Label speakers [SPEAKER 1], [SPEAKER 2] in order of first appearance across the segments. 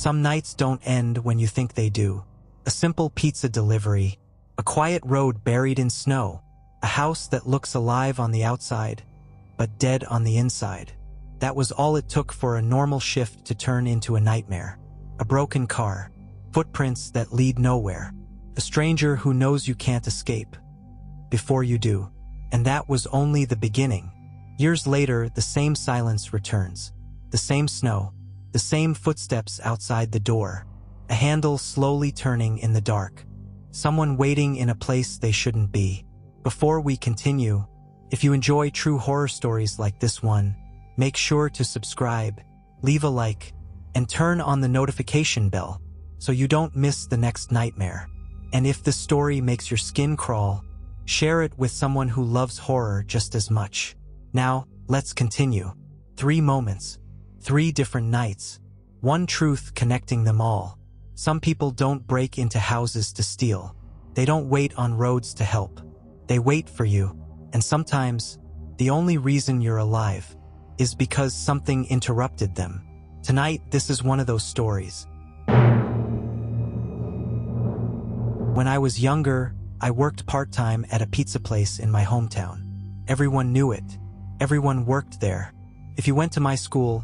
[SPEAKER 1] Some nights don't end when you think they do. A simple pizza delivery, a quiet road buried in snow, a house that looks alive on the outside, but dead on the inside. That was all it took for a normal shift to turn into a nightmare. A broken car, footprints that lead nowhere, a stranger who knows you can't escape before you do. And that was only the beginning. Years later, the same silence returns, the same snow, the same footsteps outside the door, a handle slowly turning in the dark, someone waiting in a place they shouldn't be. Before we continue, if you enjoy true horror stories like this one, make sure to subscribe, leave a like, and turn on the notification bell so you don't miss the next nightmare. And if this story makes your skin crawl, share it with someone who loves horror just as much. Now, let's continue. 3 moments, 3 different nights, one truth connecting them all. Some people don't break into houses to steal. They don't wait on roads to help. They wait for you, and sometimes, the only reason you're alive is because something interrupted them. Tonight, this is one of those stories. When I was younger, I worked part-time at a pizza place in my hometown. Everyone knew it. Everyone worked there. If you went to my school,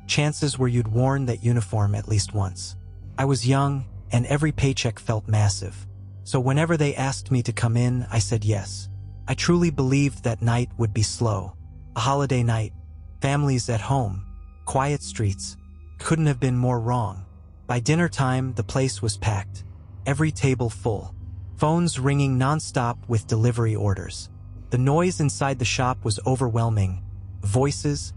[SPEAKER 1] chances were you'd worn that uniform at least once. I was young, and every paycheck felt massive. So whenever they asked me to come in, I said yes. I truly believed that night would be slow. A holiday night, families at home, quiet streets. Couldn't have been more wrong. By dinner time, the place was packed. Every table full. Phones ringing non-stop with delivery orders. The noise inside the shop was overwhelming. Voices,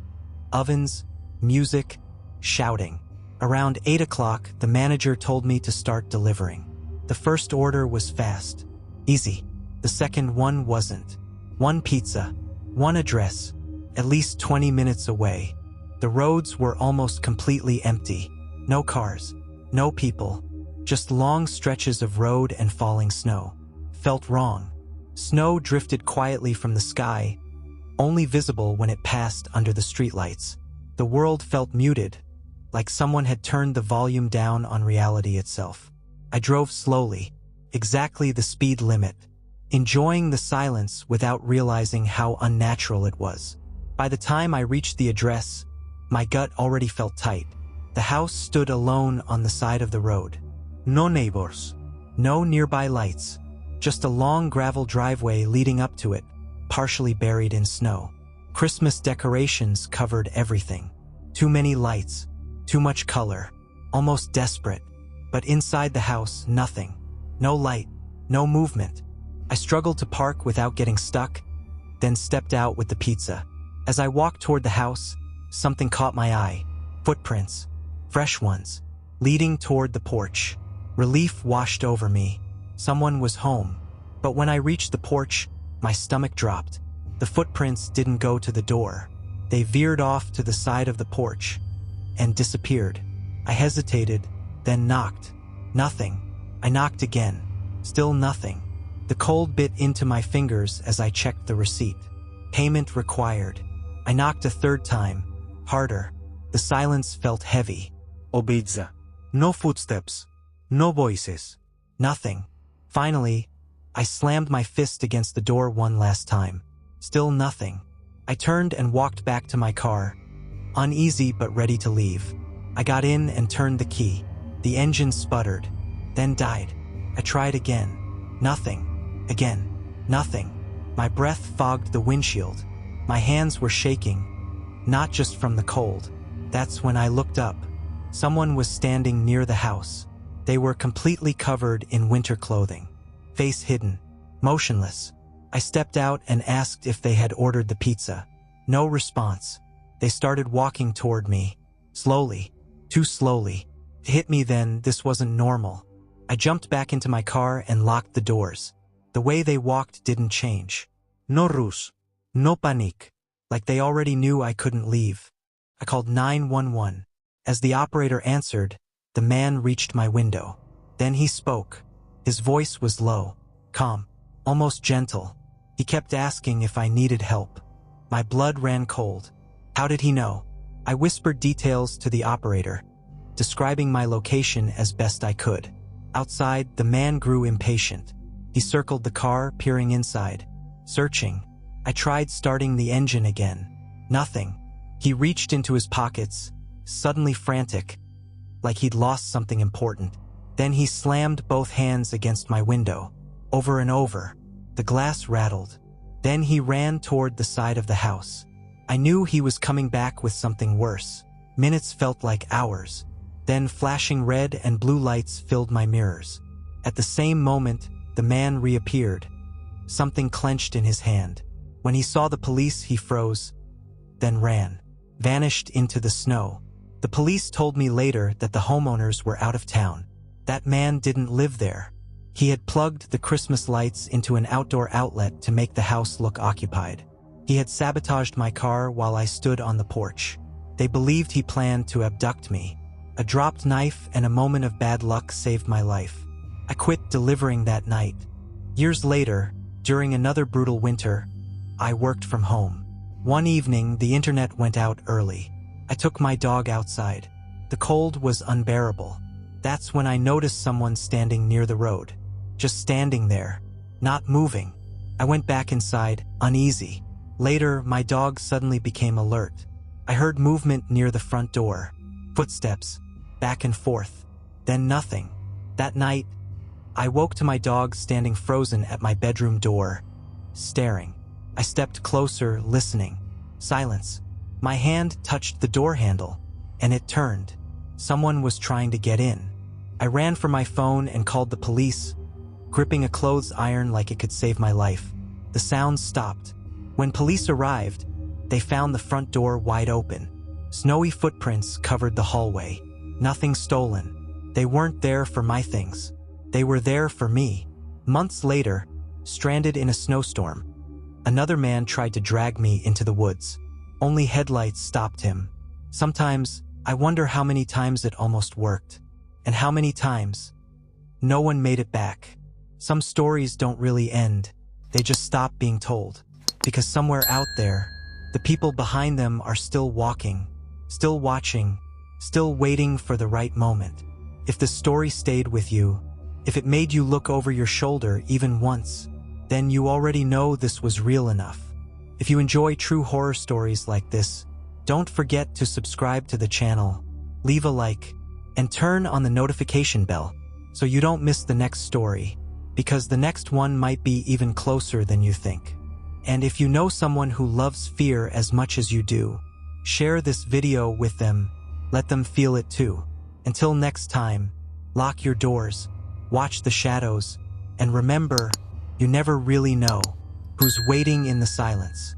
[SPEAKER 1] ovens, music, shouting. Around 8 o'clock, the manager told me to start delivering. The first order was fast, easy. The second one wasn't. One pizza, one address, at least 20 minutes away. The roads were almost completely empty. No cars, no people, just long stretches of road and falling snow. Felt wrong. Snow drifted quietly from the sky, only visible when it passed under the streetlights. The world felt muted, like someone had turned the volume down on reality itself. I drove slowly, exactly the speed limit, enjoying the silence without realizing how unnatural it was. By the time I reached the address, my gut already felt tight. The house stood alone on the side of the road. No neighbors, no nearby lights, just a long gravel driveway leading up to it, partially buried in snow. Christmas decorations covered everything. Too many lights, too much color, almost desperate. But inside the house, nothing. No light, no movement. I struggled to park without getting stuck, then stepped out with the pizza. As I walked toward the house, something caught my eye. Footprints, fresh ones, leading toward the porch. Relief washed over me. Someone was home. But when I reached the porch, my stomach dropped. The footprints didn't go to the door. They veered off to the side of the porch and disappeared. I hesitated, then knocked. Nothing. I knocked again. Still nothing. The cold bit into my fingers as I checked the receipt. Payment required. I knocked a third time, harder. The silence felt heavy. Obidza. No footsteps. No voices. Nothing. Finally, I slammed my fist against the door one last time. Still nothing. I turned and walked back to my car, uneasy but ready to leave. I got in and turned the key. The engine sputtered, then died. I tried again. Nothing. Again. Nothing. My breath fogged the windshield. My hands were shaking, not just from the cold. That's when I looked up. Someone was standing near the house. They were completely covered in winter clothing, face hidden, motionless. I stepped out and asked if they had ordered the pizza. No response. They started walking toward me, slowly, too slowly. It hit me then this wasn't normal. I jumped back into my car and locked the doors. The way they walked didn't change. No ruse. No panique. Like they already knew I couldn't leave. I called 911. As the operator answered, the man reached my window. Then he spoke. His voice was low, calm, almost gentle. He kept asking if I needed help. My blood ran cold. How did he know? I whispered details to the operator. describing my location as best I could. Outside, the man grew impatient. He circled the car, peering inside, searching. I tried starting the engine again. Nothing. He reached into his pockets, suddenly frantic, like he'd lost something important. Then he slammed both hands against my window, over and over. The glass rattled. Then he ran toward the side of the house. I knew he was coming back with something worse. Minutes felt like hours. Then flashing red and blue lights filled my mirrors. At the same moment, the man reappeared. Something clenched in his hand. When he saw the police, he froze, then ran, vanished into the snow. The police told me later that the homeowners were out of town. That man didn't live there. He had plugged the Christmas lights into an outdoor outlet to make the house look occupied. He had sabotaged my car while I stood on the porch. They believed he planned to abduct me. A dropped knife and a moment of bad luck saved my life. I quit delivering that night. Years later, during another brutal winter, I worked from home. One evening, the internet went out early. I took my dog outside. The cold was unbearable. That's when I noticed someone standing near the road. Just standing there, not moving. I went back inside, uneasy. Later, my dog suddenly became alert. I heard movement near the front door. Footsteps, back and forth. Then nothing. That night, I woke to my dog standing frozen at my bedroom door, staring. I stepped closer, listening. Silence. My hand touched the door handle, and it turned. Someone was trying to get in. I ran for my phone and called the police, gripping a clothes iron like it could save my life. The sound stopped. When police arrived, they found the front door wide open. Snowy footprints covered the hallway. Nothing stolen. They weren't there for my things. They were there for me. Months later, stranded in a snowstorm, another man tried to drag me into the woods. Only headlights stopped him. Sometimes, I wonder how many times it almost worked. And how many times no one made it back. Some stories don't really end. They just stop being told. Because somewhere out there, the people behind them are still walking, still watching, still waiting for the right moment. If the story stayed with you, if it made you look over your shoulder even once, then you already know this was real enough. If you enjoy true horror stories like this, don't forget to subscribe to the channel, leave a like, and turn on the notification bell so you don't miss the next story, because the next one might be even closer than you think. And if you know someone who loves fear as much as you do, share this video with them, let them feel it too. Until next time, lock your doors, watch the shadows, and remember, you never really know who's waiting in the silence.